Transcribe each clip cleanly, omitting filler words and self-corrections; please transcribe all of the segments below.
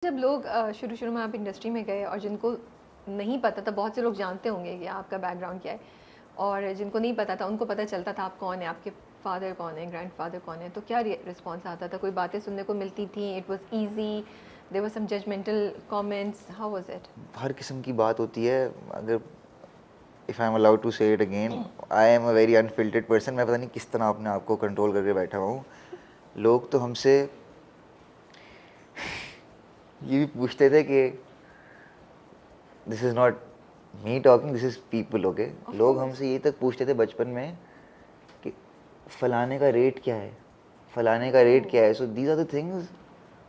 जब लोग शुरू शुरू में आप इंडस्ट्री में गए और जिनको नहीं पता था, बहुत से लोग जानते होंगे कि आपका बैकग्राउंड क्या है, और जिनको नहीं पता था उनको पता चलता था आप कौन है, आपके फादर कौन है, ग्रैंडफादर कौन है, तो क्या रिस्पॉन्स आता था? कोई बातें सुनने को मिलती थी? It was easy, there were some judgmental comments, how was it? हर किस्म की बात होती है। अगर if I am allowed to say it again, I am a very unfiltered person. मैं पता नहीं किस तरह अपने आप को कंट्रोल करके बैठा हुआ हूँ। लोग तो हमसे ये भी पूछते थे कि this is not me talking, this is people, okay. लोग हमसे ये तक पूछते थे बचपन में कि फलाने का रेट क्या है, फलाने का रेट क्या है। So these are the things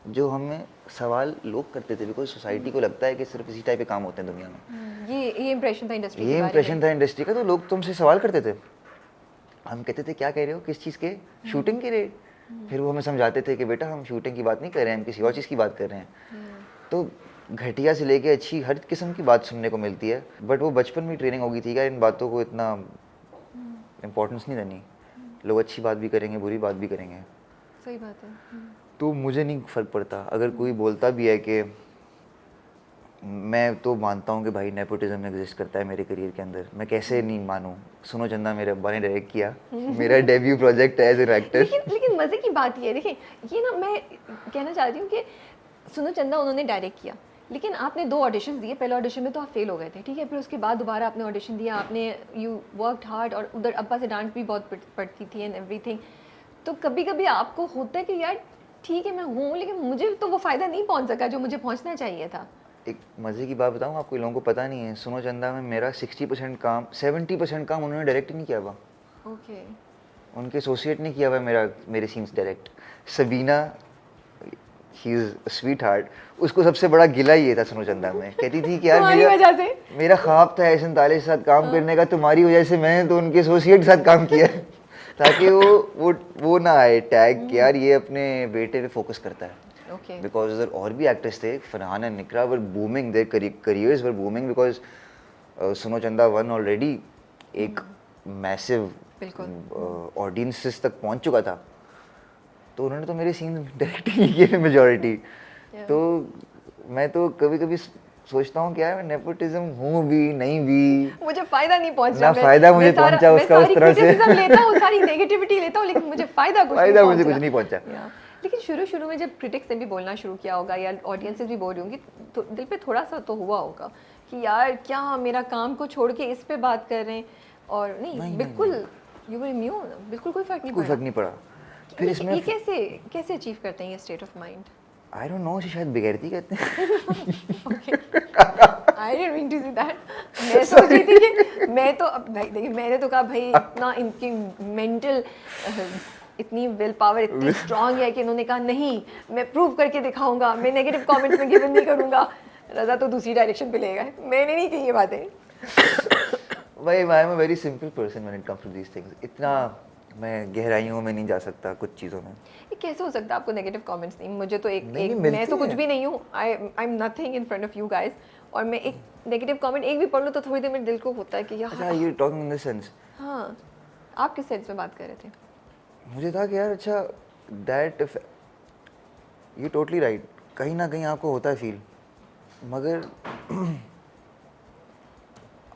जो हमें सवाल लोग करते थे, बिकॉज सोसाइटी को लगता है कि सिर्फ इसी टाइप के काम होते हैं दुनिया में। ये इंप्रेशन था इंडस्ट्री के ये बारे में। इंप्रेशन था इंडस्ट्री का। तो लोग तुमसे सवाल करते थे, हम कहते थे क्या कह रहे हो, किस चीज़ के, शूटिंग के रेट। फिर वो हमें समझाते थे कि बेटा हम शूटिंग की बात नहीं कर रहे हैं, हम किसी और चीज़ की बात कर रहे हैं। तो घटिया से लेके अच्छी हर किस्म की बात सुनने को मिलती है। बट वो बचपन में ट्रेनिंग हो गई थी क्या, इन बातों को इतना इम्पोर्टेंस नहीं देनी। लोग अच्छी बात भी करेंगे, बुरी बात भी करेंगे। सही बात है। तो मुझे नहीं फ़र्क पड़ता अगर कोई बोलता भी है कि, मैं तो मानता हूँ कि भाई नेपोटिज्म एग्जिस्ट करता है मेरे करियर के अंदर। मैं कैसे नहीं मानूं। सुनो चंदा मेरे अब्बा ने डायरेक्ट किया, मेरा डेब्यू प्रोजेक्ट है एज एन एक्टर। लेकिन लेकिन मज़े की बात ये है, देखिए ये ना मैं कहना चाह रही हूँ कि सुनो चंदा उन्होंने डायरेक्ट किया, लेकिन आपने 2 ऑडिशंस दिए। पहले ऑडिशन में तो आप फेल हो गए थे, ठीक है, फिर उसके बाद दोबारा आपने ऑडिशन दिया, आपने यू वर्कड हार्ड, और उधर अब्बा से डांट भी बहुत पड़ती थी एंड एवरीथिंग। तो कभी कभी आपको होता है कि यार ठीक है मैं हूँ, लेकिन मुझे तो वो फ़ायदा नहीं पहुँच सका जो मुझे पहुँचना चाहिए था। एक मज़े की बात बताऊँ आपको, लोगों को पता नहीं है, सुनो चंदा में मेरा 60% काम, 70% काम उन्होंने डायरेक्ट नहीं किया हुआ। ओके। उनके एसोसिएट ने किया हुआ मेरे scenes direct. Sabina, he is sweet heart, उसको सबसे बड़ा गिला ये था सुनो चंदा में। कहती थी कि यार तुम्हारी वजह से। मेरा ख्वाब था एहसन ताले के साथ काम करने का, तुम्हारी वजह से मैंने तो उनके एसोसिएट के साथ काम किया ताकि वो ना आए टैग कि यार ये अपने बेटे पे फोकस करता है। ओके। बिकॉज उधर और भी एक्टर्स थे, Farhan and निकरा were booming, their careers were booming, because सुनो चंदा वन ऑलरेडी एक मैसिव बिल्कुल। ऑडियंसेस तक पहुंच चुका था। तो उन्होंने तो मेरे सीन डायरेक्ट ही किए मेजोरिटी। तो मैं तो कभी कभी सोचता हूँ कि यार मैं नेपोटिज्म हूँ भी नहीं भी, मुझे फायदा नहीं पहुंच ना रहा, फायदा मुझे पहुंचा मैं उसका उस सारी तरह से क्रिटिसिज्म लेता हूँ, सारी नेगेटिविटी लेता हूँ, लेकिन मुझे फायदा कुछ नहीं फायदा पहुंच मुझे रहा। कुछ नहीं पहुंचा। लेकिन शुरू शुरू में जब क्रिटिक्स ने भी बोलना शुरू किया होगा या ऑडियंसेस भी बोल रही होंगी, तो दिल पे थोड़ा सा तो हुआ होगा कि यार क्या मेरा काम को छोड़ के इस पे बात कर रहे हैं। और नहीं, बिल्कुल यू वर इम्यून, बिल्कुल कोई फर्क नहीं कोई पड़ा। फर्क नहीं पड़ा। फिर इसमें ये कैसे कैसे अचीव करते हैं ये state of mind? I don't know, शायद बेगैरती कहते हैं। I didn't mean to say that. मैं सोच रही थी कि मैं तो अब भाई देखिए, मैंने तो कहा भाई इतना इनकी मेंटल इतनी विल पावर इतनी स्ट्रांग है कि इन्होंने कहा नहीं मैं प्रूव करके दिखाऊंगा, मैं नेगेटिव कमेंट्स में गिवन नहीं करूंगा। रजा तो दूसरी डायरेक्शन पे ले गए, मैंने नहीं कही ये बातें। भाई I am a very simple person when it comes to these things. इतना मैं गहराइयों में नहीं जा सकता कुछ चीज़ों में। ये कैसे हो सकता है आपको नेगेटिव कमेंट्स नहीं? मुझे तो एक नहीं एक मिलते मैं तो कुछ हैं। भी नहीं हूँ, I am nothing in front of you guys, और मैं एक नेगेटिव कमेंट एक भी पढ़ लूँ तो थोड़ी देर मेरे दिल को होता है कि अच्छा, यार। You talking in the sense, हाँ, आप किस सेंस में बात कर रहे थे? मुझे था कि यार अच्छा, दैट यू टोटली राइट, कहीं ना कहीं आपको होता है फील, मगर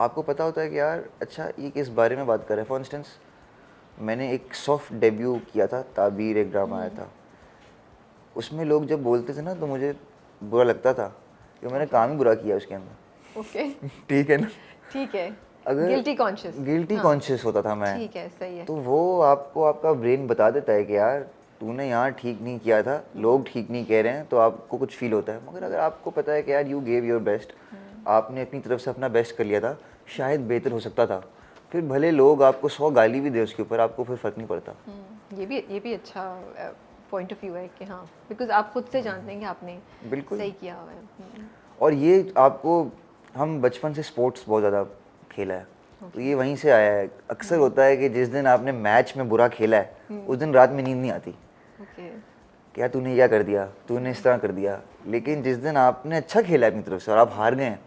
आपको पता होता है कि यार अच्छा ये किस बारे में बात कर रहे हैं। फॉर इंस्टेंस मैंने एक सॉफ्ट डेब्यू किया था, ताबीर एक ड्रामा आया था, उसमें लोग जब बोलते थे ना तो मुझे बुरा लगता था कि मैंने काम ही बुरा किया उसके अंदर। ओके। ठीक है ना। ठीक है। अगर गिल्टी कॉन्शियस। गिल्टी कॉन्शियस होता था मैं, ठीक है, सही है। तो वो आपको आपका ब्रेन बता देता है कि यार तूने यहाँ ठीक नहीं किया था, लोग ठीक नहीं कह रहे हैं, तो आपको कुछ फील होता है। मगर अगर आपको पता है कि यार यू गेव योर बेस्ट, आपने अपनी तरफ से अपना बेस्ट कर लिया था, शायद बेहतर हो सकता था, फिर भले लोग आपको 100 गाली भी दे उसके ऊपर, आपको फिर फ़र्क नहीं पड़ता। ये भी अच्छा पॉइंट ऑफ व्यू है कि हाँ, बिकॉज आप खुद से जानते हैं कि आपने बिल्कुल। सही किया हुआ है। और ये आपको, हम बचपन से स्पोर्ट्स बहुत ज़्यादा खेला है, तो ये वहीं से आया है। अक्सर होता है कि जिस दिन आपने मैच में बुरा खेला है उस दिन रात में नींद नहीं आती ओके। कि यार तूने क्या कर दिया, तूने इस तरह कर दिया। लेकिन जिस दिन आपने अच्छा खेला है अपनी तरफ से और आप हार गए हैं,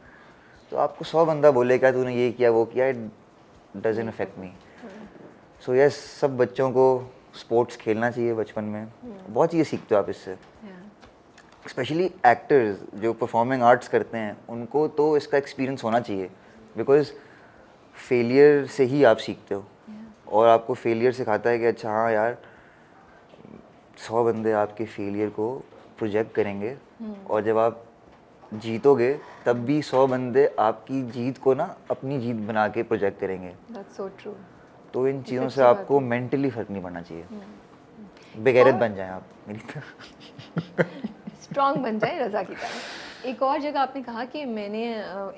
तो आपको 100 बंदा बोले क्या तूने ये किया वो किया, it doesn't affect me. So yes, सब बच्चों को स्पोर्ट्स खेलना चाहिए बचपन में, बहुत चीज़ें सीखते हो आप इससे। स्पेशली एक्टर्स जो परफॉर्मिंग आर्ट्स करते हैं उनको तो इसका एक्सपीरियंस होना चाहिए, बिकॉज फेलियर से ही आप सीखते हो और आपको फेलियर सिखाता है कि अच्छा हाँ यार 100 बंदे आपके फेलियर को प्रोजेक्ट करेंगे और जब आप जीतोगे तब भी 100 बंदे आपकी जीत को ना अपनी जीत बना के प्रोजेक्ट करेंगे। That's so true. तो इन चीज़ों से सच्ची बात आपको है। मेंटली फर्क नहीं पड़ना चाहिए, बेगैरत और- बन जाएं आप मेरी तरह। स्ट्रांग बन जाए रज़ा की तरह। एक और जगह आपने कहा कि मैंने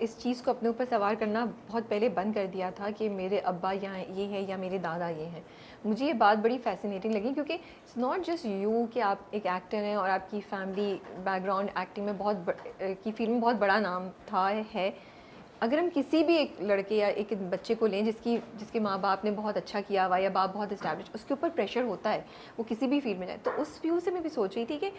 इस चीज़ को अपने ऊपर सवार करना बहुत पहले बंद कर दिया था कि मेरे अब्बा यहाँ ये है या मेरे दादा ये हैं। मुझे ये बात बड़ी फैसिनेटिंग लगी क्योंकि इट्स नॉट जस्ट यू कि आप एक एक्टर हैं और आपकी फैमिली बैकग्राउंड एक्टिंग में की फील्ड में बहुत बड़ा नाम था है। अगर हम किसी भी एक लड़के या एक बच्चे को लें जिसके माँ बाप ने बहुत अच्छा किया हुआ या बाप बहुत इस्टेब्लिश, उसके ऊपर प्रेशर होता है वो किसी भी फील्ड में जाए। तो उस व्यू से मैं भी सोच रही थी कि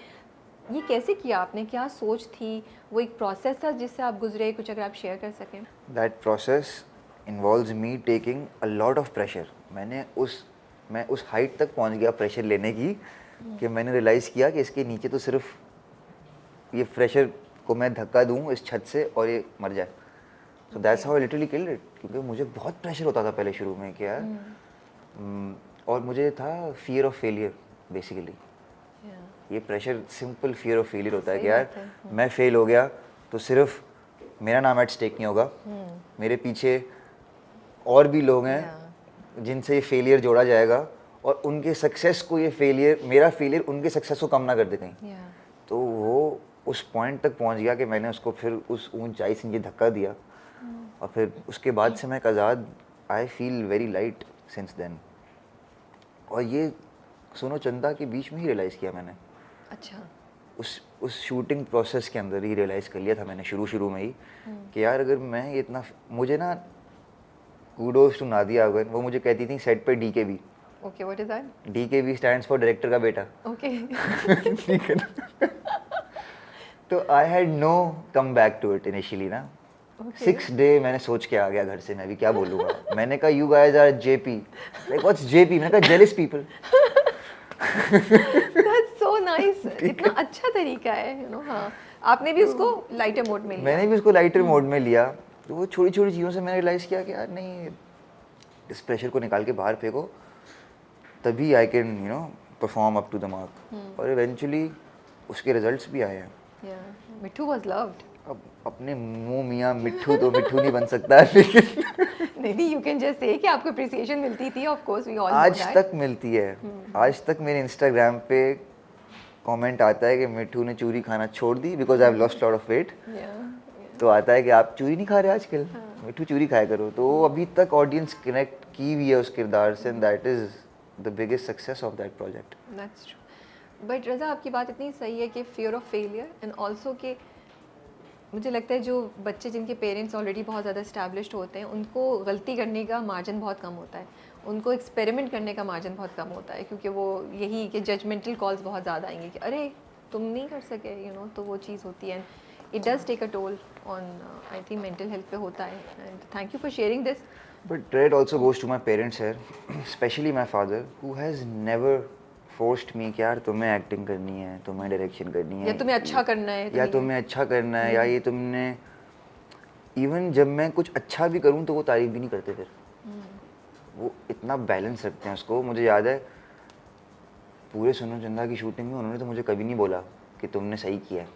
ये कैसे किया आपने, क्या सोच थी, वो एक प्रोसेस था जिससे आप गुजरे, कुछ अगर आप शेयर कर सकें। That process involves me taking a lot of pressure. मैं उस हाइट तक पहुंच गया प्रेशर लेने की कि मैंने रियलाइज़ किया कि इसके नीचे तो सिर्फ ये प्रेशर को मैं धक्का दूं इस छत से और ये मर जाए। So that's how I literally killed it, क्योंकि मुझे बहुत प्रेशर होता था पहले शुरू में कि यार और मुझे था फियर ऑफ फेलियर बेसिकली। ये pressure simple fear of failure होता है कि सही यार बात है। मैं फेल हो गया तो सिर्फ मेरा नाम एट स्टेक नहीं होगा, मेरे पीछे और भी लोग हैं जिनसे ये फेलियर जोड़ा जाएगा और उनके सक्सेस को ये फेलियर, मेरा फेलियर उनके सक्सेस को कम ना कर दे कहीं। तो वो उस पॉइंट तक पहुंच गया कि मैंने उसको फिर उस ऊंचाई से नीचे धक्का दिया और फिर उसके बाद से मैं एक आज़ाद, I feel very light since then. और ये सुनो चंदा के बीच में ही रियलाइज़ किया मैंने। अच्छा। उस शूटिंग प्रोसेस के अंदर ही रियलाइज़ कर लिया था मैंने शुरू में ही कि यार अगर मैं ये इतना, मुझे ना कूडोज टू नादिया अगर, वो मुझे कहती थी सेट पे DKB। Okay, what is that? DKB stands for director का बेटा। ओके। ठीक है ना? तो I had no come back to it initially ना। 6 डे मैंने सोच के आ गया घर से, मैं भी क्या बोलूँगा। मैंने कहा you guys are JP, like what's JP, मैंने कहा jealous people. That's so nice. इतना अच्छा तरीका है, यू नो। हाँ, आपने भी उसको लाइटर मोड में लिया। मैंने भी उसको लाइटर मोड में लिया। तो वो छोटी छोटी चीज़ों से मैंने रियलाइज़ किया कि यार नहीं, इस प्रेशर को निकाल के बाहर फेंको तभी I can perform up to the mark. और इवेंचुअली उसके रिजल्ट्स भी आए हैं। मिट्ठू वाज लव्ड। अब अपने मुंह मियाँ मिट्ठू तो मिट्ठू नहीं बन सकता है, लेकिन नहीं, यू कैन जस्ट से कि आपको अप्रिसिएशन मिलती थी। Of course we all know आज दैट। तक मिलती है। आज तक मेरे इंस्टाग्राम पे कमेंट आता है कि मिट्ठू ने चूरी खाना छोड़ दी because I have lost lot of weight. तो आता है कि आप चूरी नहीं खा रहे आजकल, मिट्ठू चूरी खाया करो। तो अभी तक ऑडियंस कनेक्ट की हुई है उस किरदार से, and that is the biggest success of that project. That's true. But Raza, आपकी बात इतनी सही है कि fear of failure and also कि मुझे लगता है जो बच्चे जिनके पेरेंट्स ऑलरेडी बहुत ज़्यादा इस्टेब्लिश्ड होते हैं उनको गलती करने का मार्जिन बहुत कम होता है, उनको एक्सपेरिमेंट करने का मार्जिन बहुत कम होता है, क्योंकि वो यही कि जजमेंटल कॉल्स बहुत ज़्यादा आएंगे कि अरे तुम नहीं कर सके, यू नो। तो वो चीज़ होती है, it does take a toll on, I think mental health पे होता है। And thank you for sharing this. But credit also goes to my parents here, especially my father, who has never forced me कि यार तुम्हें acting करनी है, तुम्हें direction करनी है, या तुम्हें अच्छा करना है, या तुम्हें अच्छा करना है, या ये तुमने, इवन जब मैं कुछ अच्छा भी करूँ तो वो तारीफ भी नहीं करते फिर। वो इतना बैलेंस रखते हैं उसको। मुझे याद है पूरे सुनो चंदा की शूटिंग में उन्होंने तो मुझे कभी नहीं बोला कि तुमने सही किया है।